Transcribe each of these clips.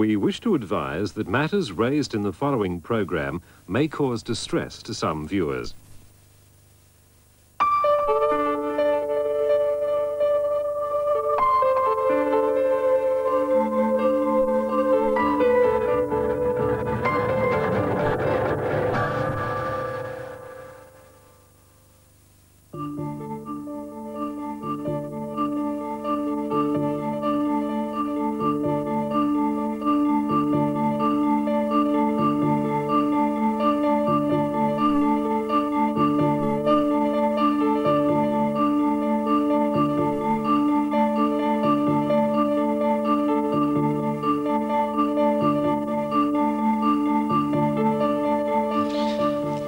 We wish to advise that matters raised in the following programme may cause distress to some viewers.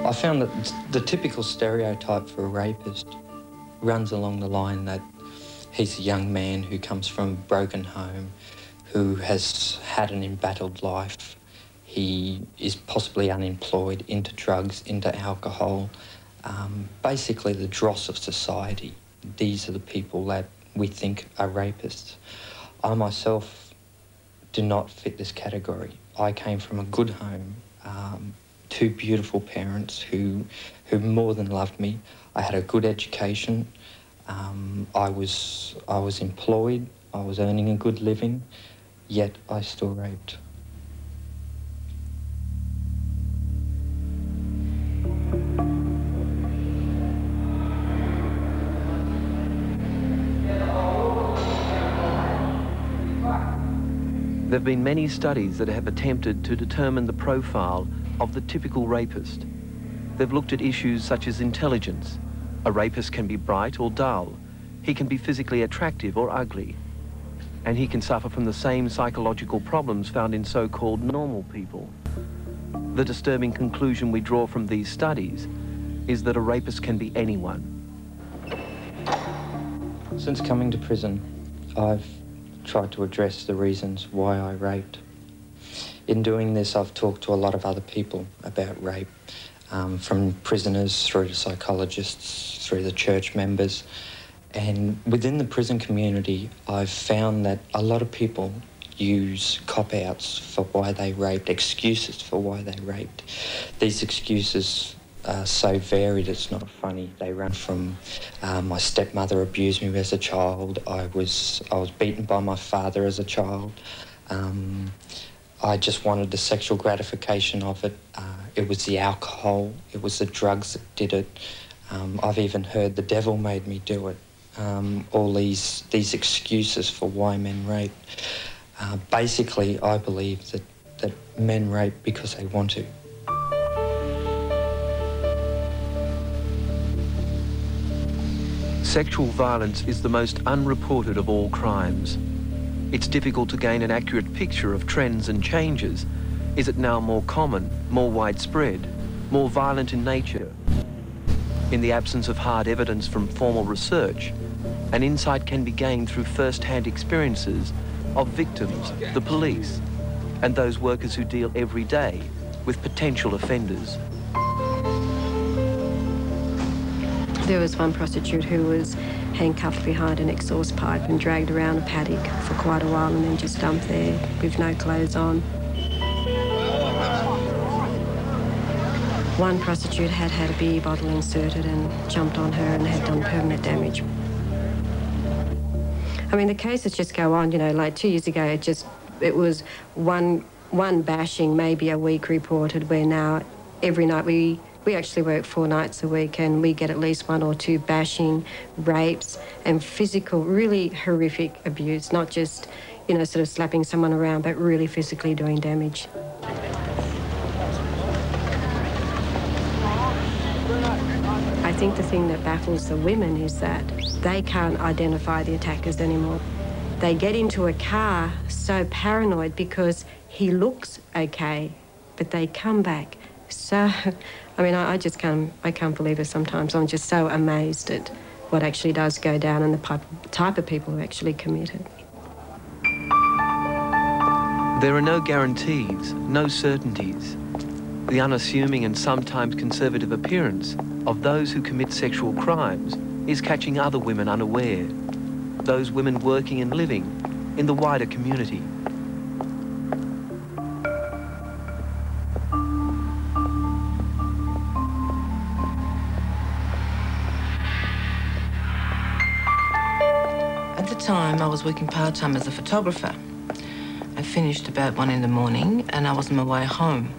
I found that the typical stereotype for a rapist runs along the line that he's a young man who comes from a broken home, who has had an embattled life. He is possibly unemployed, into drugs, into alcohol, basically the dross of society. These are the people that we think are rapists. I myself do not fit this category. I came from a good home, two beautiful parents who more than loved me. I had a good education. I was employed. I was earning a good living, yet I still raped. There have been many studies that have attempted to determine the profile of the typical rapist. They've looked at issues such as intelligence. A rapist can be bright or dull. He can be physically attractive or ugly. And he can suffer from the same psychological problems found in so-called normal people. The disturbing conclusion we draw from these studies is that a rapist can be anyone. Since coming to prison, I've tried to address the reasons why I raped. In doing this, I've talked to a lot of other people about rape, from prisoners through to psychologists, through the church members. And within the prison community, I've found that a lot of people use cop-outs for why they raped, excuses for why they raped. These excuses are so varied, it's not funny. They run from my stepmother abused me as a child, I was beaten by my father as a child, I just wanted the sexual gratification of it. It was the alcohol, it was the drugs that did it. I've even heard the devil made me do it. All these excuses for why men rape. Basically, I believe that men rape because they want to. Sexual violence is the most unreported of all crimes. It's difficult to gain an accurate picture of trends and changes. Is it now more common, more widespread, more violent in nature? In the absence of hard evidence from formal research, an insight can be gained through first-hand experiences of victims, the police, and those workers who deal every day with potential offenders. There was one prostitute who was handcuffed behind an exhaust pipe and dragged around a paddock for quite a while and then just dumped there with no clothes on. One prostitute had had a beer bottle inserted and jumped on her and had done permanent damage. I mean, the cases just go on, you know, like 2 years ago, it was one bashing, maybe a week reported, where now every night we actually work 4 nights a week and we get at least 1 or 2 bashing, rapes and physical, really horrific abuse, not just, you know, sort of slapping someone around, but really physically doing damage. I think the thing that baffles the women is that they can't identify the attackers anymore. They get into a car so paranoid because he looks okay, but they come back so... I mean, I can't believe it sometimes. I'm just so amazed at what actually does go down and the type of people who actually commit it. There are no guarantees, no certainties. The unassuming and sometimes conservative appearance of those who commit sexual crimes is catching other women unaware, those women working and living in the wider community. time, I was working part-time as a photographer. I finished about 1 in the morning and I was on my way home.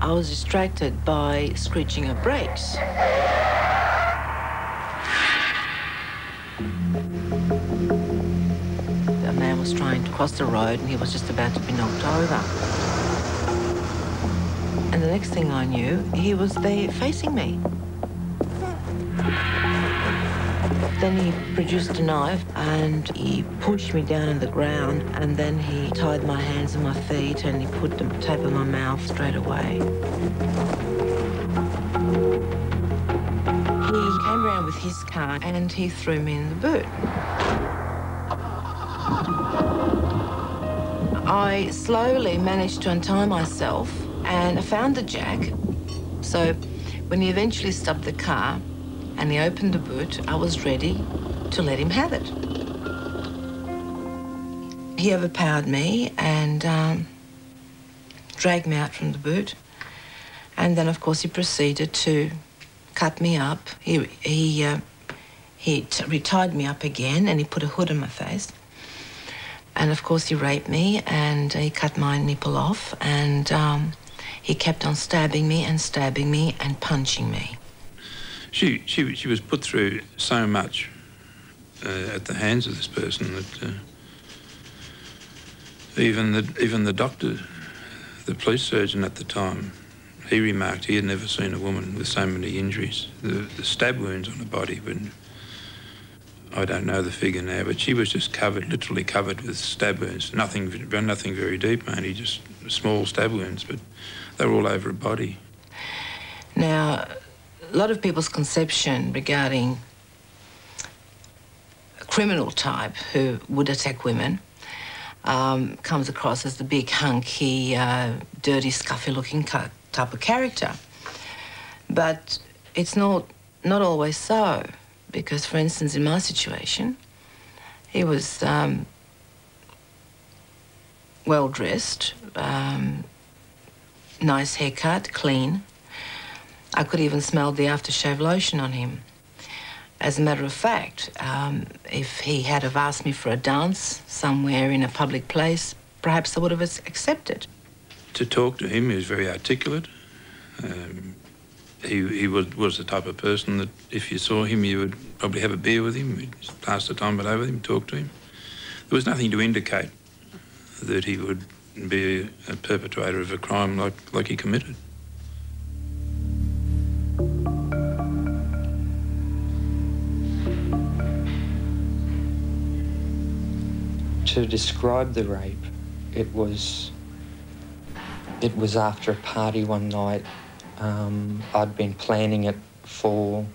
I was distracted by screeching of brakes. A man was trying to cross the road and he was just about to be knocked over. And the next thing I knew, he was there facing me. Then he produced a knife and he pushed me down on the ground, and then he tied my hands and my feet and he put the tape on my mouth straight away. He came around with his car and he threw me in the boot. I slowly managed to untie myself and I found the jack. So when he eventually stopped the car and he opened the boot, I was ready to let him have it. He overpowered me and dragged me out from the boot. And then, of course, he proceeded to cut me up. He tied me up again and he put a hood on my face. And, of course, he raped me and he cut my nipple off and he kept on stabbing me and punching me. She was put through so much at the hands of this person that even the doctor, the police surgeon at the time, he remarked he had never seen a woman with so many injuries. The stab wounds on her body, but I don't know the figure now, but she was just covered, literally covered with stab wounds. Nothing very deep, mainly just small stab wounds, but they were all over her body. Now, a lot of people's conception regarding a criminal type who would attack women comes across as the big, hunky, dirty, scuffy-looking type of character. But it's not always so, because, for instance, in my situation, he was well-dressed, nice haircut, clean. I could even smell the aftershave lotion on him. As a matter of fact, if he had have asked me for a dance somewhere in a public place, perhaps I would have accepted. To talk to him, he was very articulate. He was the type of person that if you saw him, you would probably have a beer with him, you'd pass the time over with him, talk to him. There was nothing to indicate that he would be a perpetrator of a crime like he committed. To describe the rape, it was after a party one night. I'd been planning it for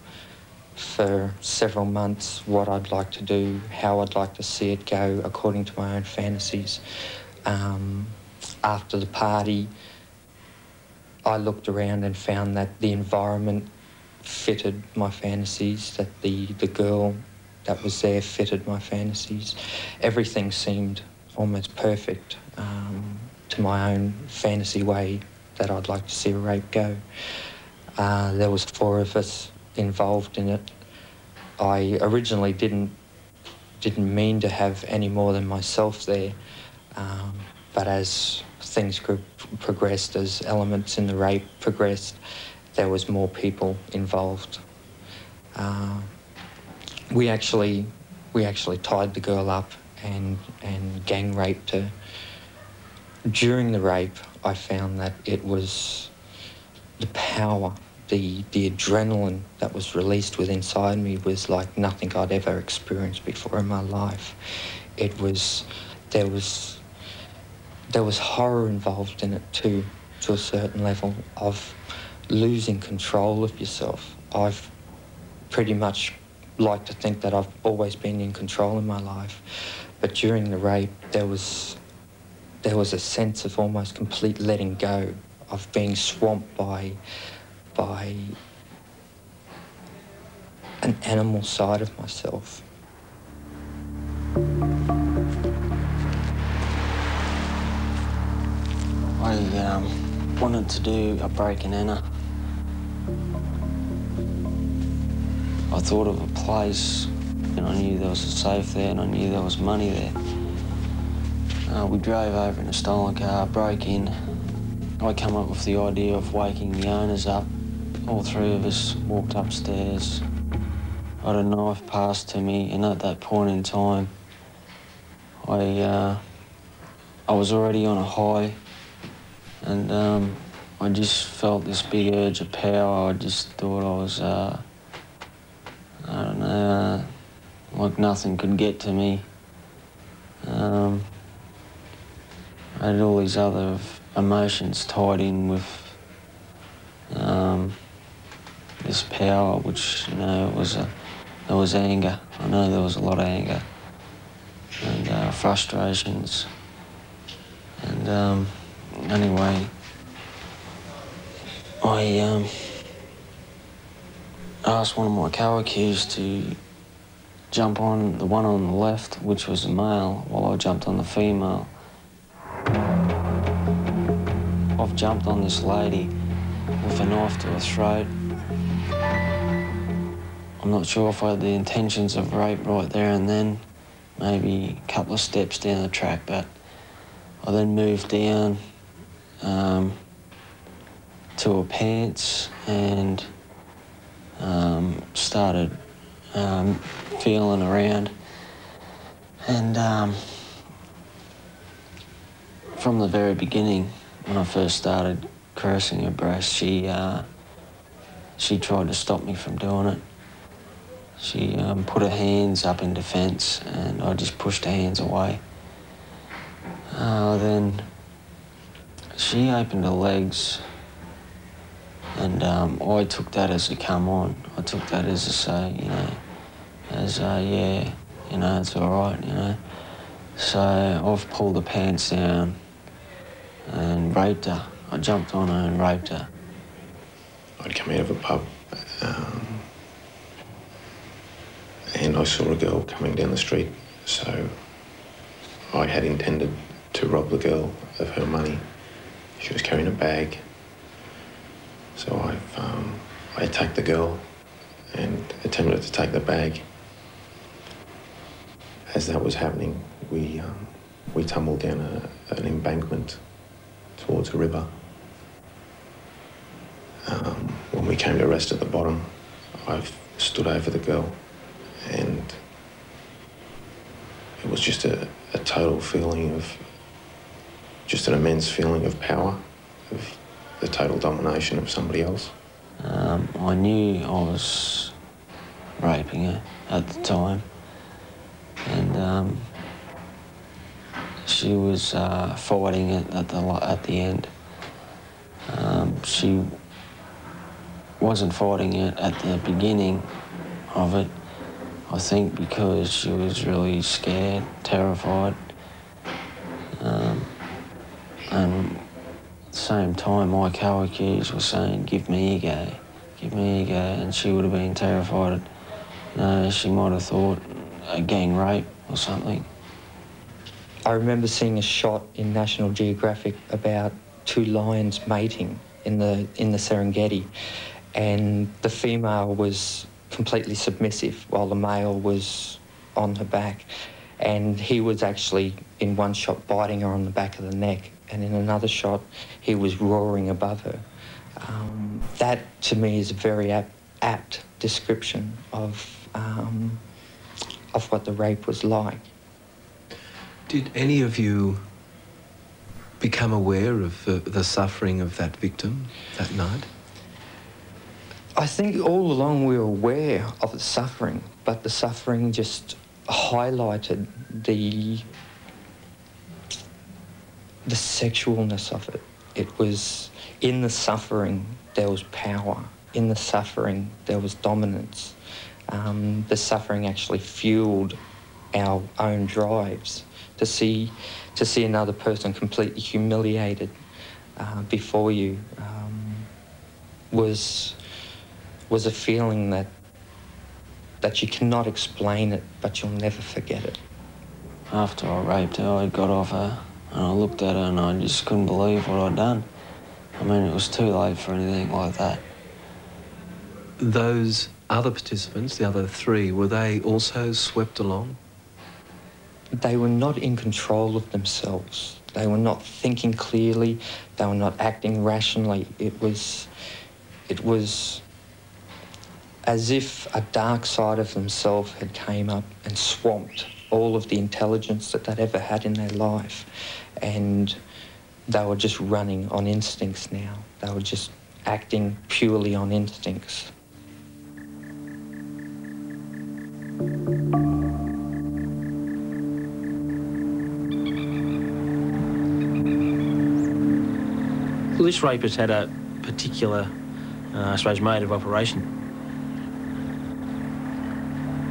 several months, what I'd like to do, how I'd like to see it go according to my own fantasies. After the party, I looked around and found that the environment fitted my fantasies, that the girl that was there fitted my fantasies. Everything seemed almost perfect to my own fantasy way that I'd like to see a rape go. There was 4 of us involved in it. I originally didn't mean to have any more than myself there, but as things progressed, as elements in the rape progressed, there was more people involved. We actually tied the girl up and gang raped her. During the rape, I found that it was the power, the adrenaline that was released within inside me was like nothing I'd ever experienced before in my life. There was horror involved in it too, to a certain level of losing control of yourself. I've pretty much like to think that I've always been in control in my life, but during the rape there was a sense of almost complete letting go, of being swamped by an animal side of myself. I wanted to do a break and enter. I thought of a place, and I knew there was a safe there, and I knew there was money there. We drove over in a stolen car, broke in. I come up with the idea of waking the owners up. All three of us walked upstairs. I had a knife passed to me, and at that point in time, I was already on a high, and I just felt this big urge of power. I just thought I was, I don't know, like nothing could get to me. I had all these other emotions tied in with this power, which, you know, there was anger. I know there was a lot of anger and frustrations. And anyway, I asked one of my co-accused to jump on the one on the left, which was a male, while I jumped on the female. I've jumped on this lady with a knife to her throat. I'm not sure if I had the intentions of rape right there and then, maybe a couple of steps down the track, but I then moved down to her pants and started feeling around. And from the very beginning, when I first started caressing her breast, she tried to stop me from doing it. She put her hands up in defence, and I just pushed her hands away. Then she opened her legs, and I took that as a come on. I took that as a say, you know, as a, yeah, you know, it's all right, you know. So I've pulled the pants down and raped her. I jumped on her and raped her. I'd come out of a pub and I saw a girl coming down the street, so I had intended to rob the girl of her money. She was carrying a bag, so I attacked the girl and attempted to take the bag. As that was happening, we tumbled down an embankment towards a river. When we came to rest at the bottom, I stood over the girl, and it was just a total feeling of, just an immense feeling of power, of the total domination of somebody else. I knew I was raping her at the time, and she was fighting it at the end. She wasn't fighting it at the beginning of it, I think because she was really scared, terrified. And at the same time, my co-accused was saying, give me a go, and she would have been terrified. She might have thought a gang rape or something. I remember seeing a shot in National Geographic about two lions mating in the Serengeti, and the female was completely submissive while the male was on her back, and he was actually in one shot biting her on the back of the neck, and in another shot he was roaring above her. That to me is a very apt description of what the rape was like. Did any of you become aware of the suffering of that victim that night? I think all along we were aware of the suffering, but the suffering just highlighted the sexualness of it. It was, in the suffering there was power, in the suffering there was dominance. The suffering actually fueled our own drives. To see another person completely humiliated before you was a feeling that you cannot explain it, but you'll never forget it. After I raped her, I got off her and I looked at her and I just couldn't believe what I'd done. I mean, it was too late for anything like that. Those other participants, the other 3, were they also swept along? They were not in control of themselves. They were not thinking clearly. They were not acting rationally. It was as if a dark side of themselves had came up and swamped all of the intelligence that they'd ever had in their life. And they were just running on instincts now. They were just acting purely on instincts. Well, this rapist had a particular, I suppose, mode of operation.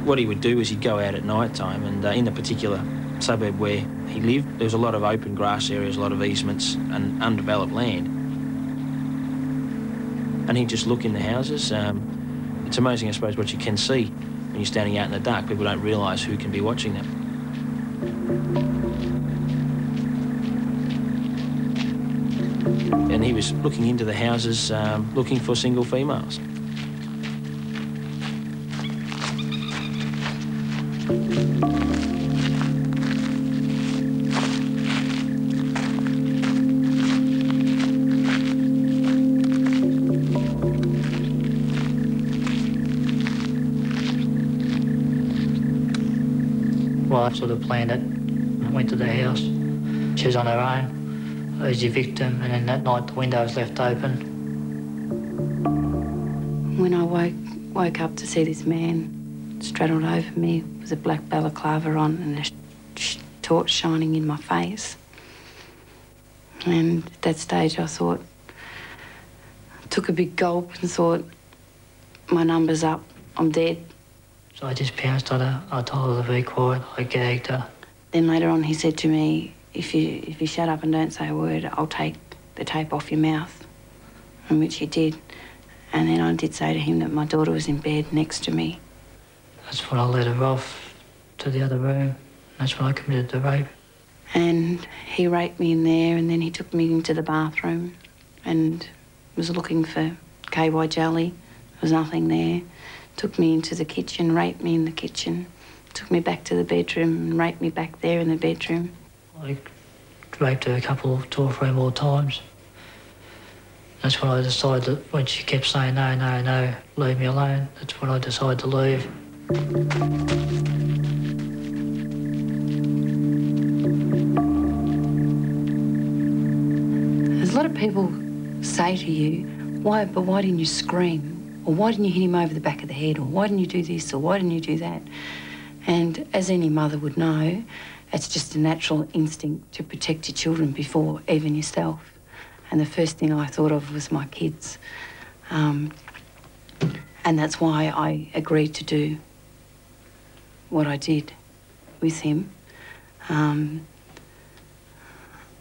What he would do is he'd go out at night time, and in the particular suburb where he lived, there was a lot of open grass areas, a lot of easements and undeveloped land. And he'd just look in the houses. It's amazing, I suppose, what you can see when you're standing out in the dark. People don't realise who can be watching them. And he was looking into the houses, looking for single females. Well, I sort of planned it. I went to the house. She was on her own. I was the victim, and then that night the window was left open. When I woke up to see this man straddled over me with a black balaclava on and a torch shining in my face. And at that stage I thought, took a big gulp and thought, my number's up, I'm dead. So I just pounced on her. I told her to be quiet. I gagged her. Then later on he said to me, if you shut up and don't say a word, I'll take the tape off your mouth, and which he did. And then I did say to him that my daughter was in bed next to me. That's when I let her off to the other room. That's when I committed the rape. And he raped me in there, and then he took me into the bathroom and was looking for KY jelly. There was nothing there. Took me into the kitchen, raped me in the kitchen. Took me back to the bedroom and raped me back there in the bedroom. I raped her 2 or 3 more times. That's when I decided that when she kept saying, no, no, no, leave me alone, that's when I decided to leave. There's a lot of people say to you, why didn't you scream? Or why didn't you hit him over the back of the head? Or why didn't you do this? Or why didn't you do that? And as any mother would know, it's just a natural instinct to protect your children before even yourself. And the first thing I thought of was my kids. And that's why I agreed to do what I did with him. I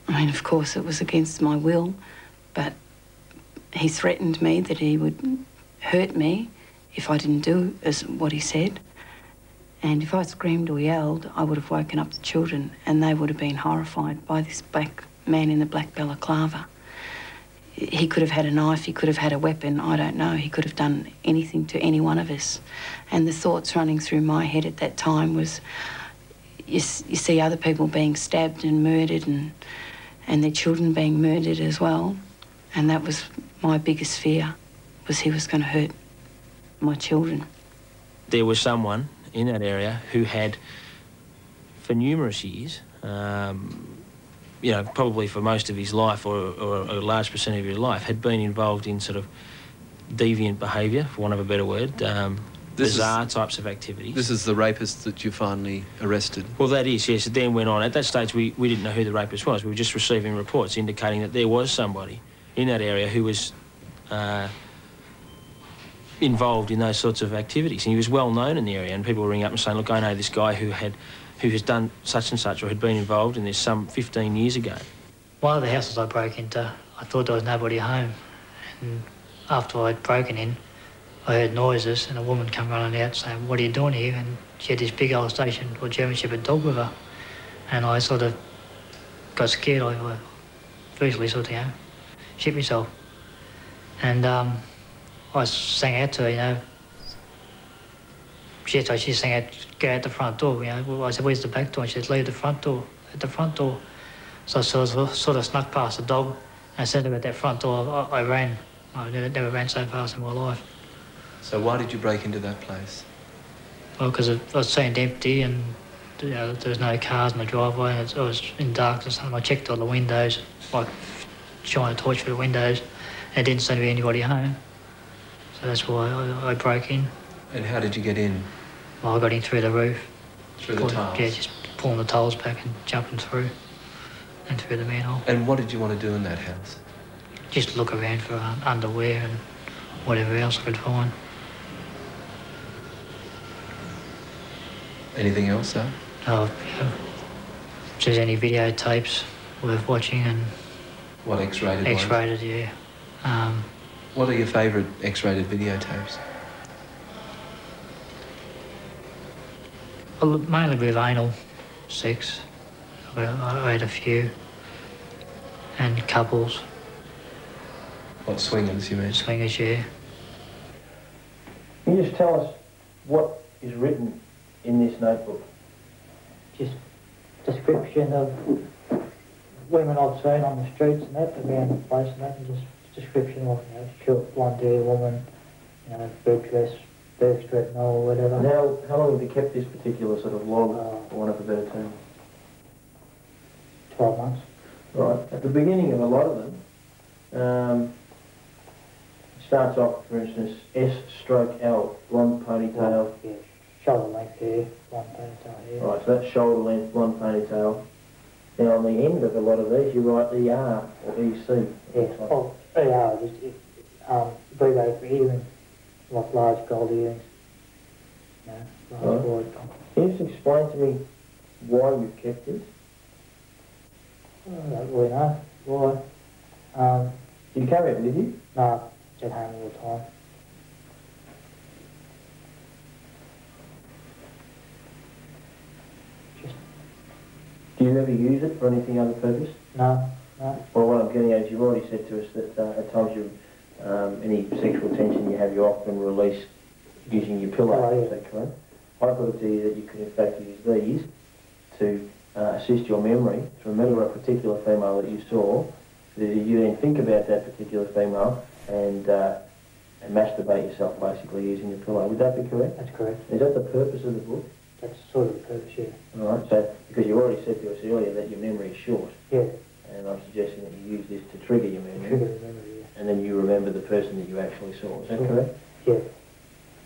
mean, of course, it was against my will, but he threatened me that he would hurt me if I didn't do as what he said. And if I screamed or yelled, I would have woken up the children, and they would have been horrified by this black man in the black balaclava. He could have had a knife, he could have had a weapon, I don't know. He could have done anything to any one of us. And the thoughts running through my head at that time was, you see other people being stabbed and murdered, and their children being murdered as well. And that was my biggest fear, was he was going to hurt my children. There was someone in that area who had, for numerous years, you know, probably for most of his life or a large percentage of his life, had been involved in sort of deviant behaviour, for want of a better word, bizarre types of activities. This is the rapist that you finally arrested? Well, that is, yes. It then went on. At that stage, we didn't know who the rapist was. We were just receiving reports indicating that there was somebody in that area who was involved in those sorts of activities. And he was well known in the area, and people were ringing up and saying, look, I know this guy who has done such and such or had been involved in this some 15 years ago. One of the houses I broke into, I thought there was nobody home. And after I'd broken in, I heard noises and a woman come running out saying, what are you doing here? And she had this big old station or German Shepherd dog with her. And I sort of got scared. I visually sort of, shit myself. And I sang out to her, she saying, go out the front door, you know. Well, I said, where's the back door? And she said, leave the front door, at the front door. So I sort of snuck past the dog, and as soon as I got at that front door, I ran. I never ran so fast in my life. So why did you break into that place? Well, because it seemed empty and, you know, there was no cars in the driveway, and it was in darkness, and I checked all the windows, like shine a torch through the windows, and it didn't seem to be anybody home. So that's why I broke in. And how did you get in? Well, I got in through the roof. Through the tiles? Yeah, just pulling the tiles back and jumping through and through the manhole. And what did you want to do in that house? Just look around for underwear and whatever else I could find. Anything else, though? Oh, yeah. If there's any videotapes worth watching and... What, X-rated ones? X-rated, yeah. What are your favourite X-rated videotapes? Well, mainly with anal sex. I had a few. And couples. What, swingers, you mean? Swingers, yeah. Can you just tell us what is written in this notebook? Just description of women I've seen on the streets and that, around the place and that, and just description of, you know, short, blonde-haired woman, you know, bird dress, birth straight or whatever. And how long have you kept this particular sort of log, for want of a better term? 12 months. Right. At the beginning of a lot of them, it starts off, for instance, S/L, blonde ponytail. Yeah, shoulder length hair, blonde ponytail hair. Right, so that's shoulder length, blonde ponytail. Now on the end of a lot of these, you write ER or EC. Yeah, oh, ER, just abbreviated for earrings, like large gold earrings. You know, large wide. Can you just explain to me why you've kept this? I don't really know why. Do you carry it with you? No, it's at home all the time. Do you ever use it for anything other purpose? No, no. Well, what I'm getting at is you've already said to us that at times you, any sexual tension you have, you often release using your pillow. Oh, yeah. Is that correct? I put it to you that you could in fact use these to assist your memory to remember a particular female that you saw, so that you then think about that particular female and masturbate yourself basically using your pillow. Would that be correct? That's correct. Is that the purpose of the book? That's sort of the purpose, yeah. All right, so because you already said to us earlier that your memory is short. Yeah. And I'm suggesting that you use this to trigger your memory. Trigger the memory, yeah. And then you remember the person that you actually saw. Is that correct? Yeah. Do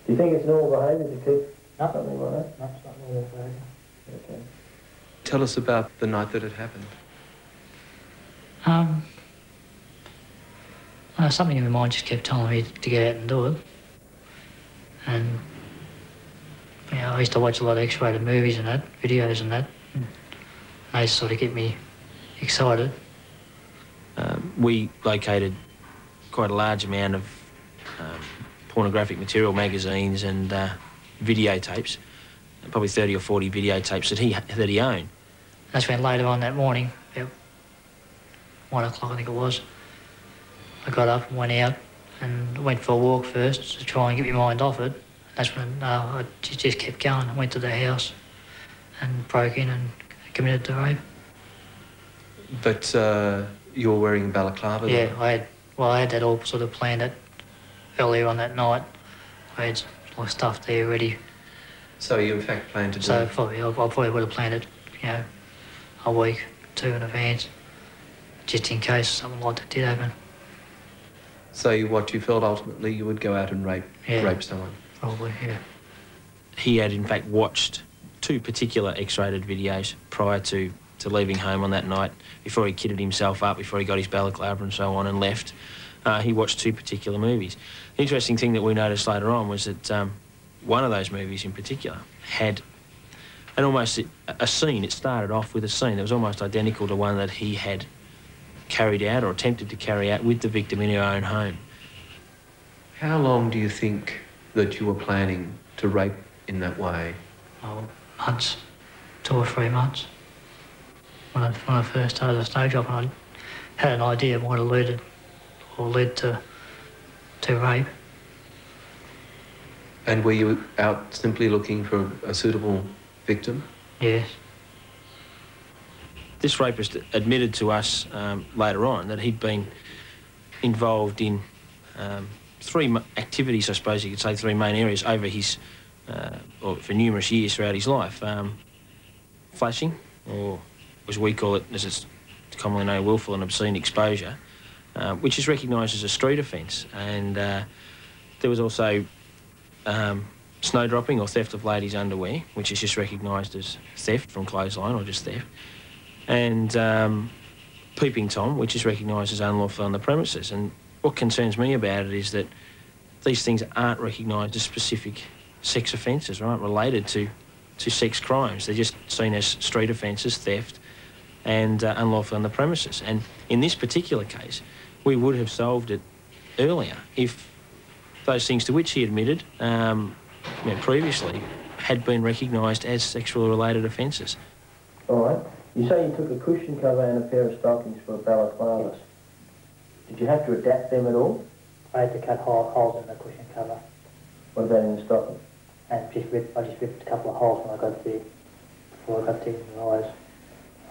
you think it's normal behaviour to keep something like that? No, it's not normal behaviour. Okay. Tell us about the night that it happened. Something in my mind just kept telling me to get out and do it. And, you know, I used to watch a lot of X-rated movies and that, videos and that. And they sort of get me excited. We located quite a large amount of pornographic material, magazines and videotapes, probably 30 or 40 videotapes that he owned. That's when later on that morning, about 1 o'clock I think it was, I got up and went out and went for a walk first to try and get my mind off it. That's when I just kept going. I went to the house and broke in and committed the rape. But you were wearing a balaclava? Yeah, though? I had that all sort of planned it earlier on that night. I had like stuff there ready. So you in fact planned to do So it? probably, I probably would have planned it, you know, a week, 2 in advance, just in case something like that did happen. So you felt ultimately you would go out and rape someone? Probably, yeah. He had in fact watched 2 particular X-rated videos prior to leaving home on that night, before he kitted himself up, before he got his balaclava and so on and left. He watched 2 particular movies. The interesting thing that we noticed later on was that one of those movies in particular had a scene. It started off with a scene that was almost identical to one that he had carried out or attempted to carry out with the victim in her own home. How long do you think that you were planning to rape in that way? Oh, months, 2 or 3 months. When I first started the snow job, I had an idea of what alluded or led to rape. And were you out simply looking for a suitable victim? Yes. This rapist admitted to us later on that he'd been involved in three activities, I suppose you could say, three main areas over his, or for numerous years throughout his life. Flashing, or as we call it, as it's commonly known, willful and obscene exposure, which is recognised as a street offence. And there was also snowdropping or theft of ladies' underwear, which is just recognised as theft from clothesline or just theft. And peeping Tom, which is recognised as unlawful on the premises. And what concerns me about it is that these things aren't recognised as specific sex offences, right, related to sex crimes. They're just seen as street offences, theft, and unlawful on the premises. And in this particular case, we would have solved it earlier if those things to which he admitted previously had been recognised as sexual-related offences. All right. You say you took a cushion cover and a pair of stockings for a balaclavas. Did you have to adapt them at all? I had to cut holes in the cushion cover. What about in the stocking? And I just ripped a couple of holes when I got there, before I got to the eyes.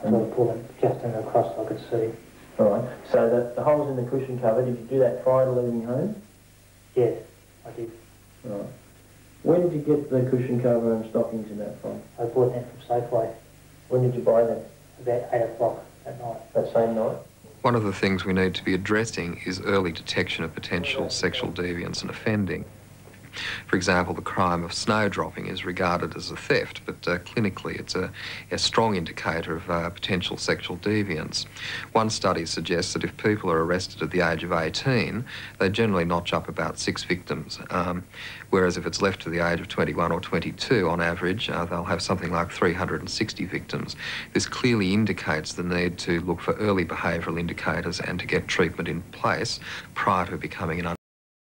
I sort of pulled them just in across so I could see. All right. So the holes in the cushion cover, did you do that prior to leaving home? Yes, I did. All right. When did you get the cushion cover and stockings in that from? I bought them from Safeway. When did you buy them? About 8 o'clock at night. That same night? One of the things we need to be addressing is early detection of potential sexual deviance and offending. For example, the crime of snowdropping is regarded as a theft, but clinically it's a strong indicator of potential sexual deviance. One study suggests that if people are arrested at the age of 18, they generally notch up about 6 victims, whereas if it's left to the age of 21 or 22, on average, they'll have something like 360 victims. This clearly indicates the need to look for early behavioural indicators and to get treatment in place prior to becoming an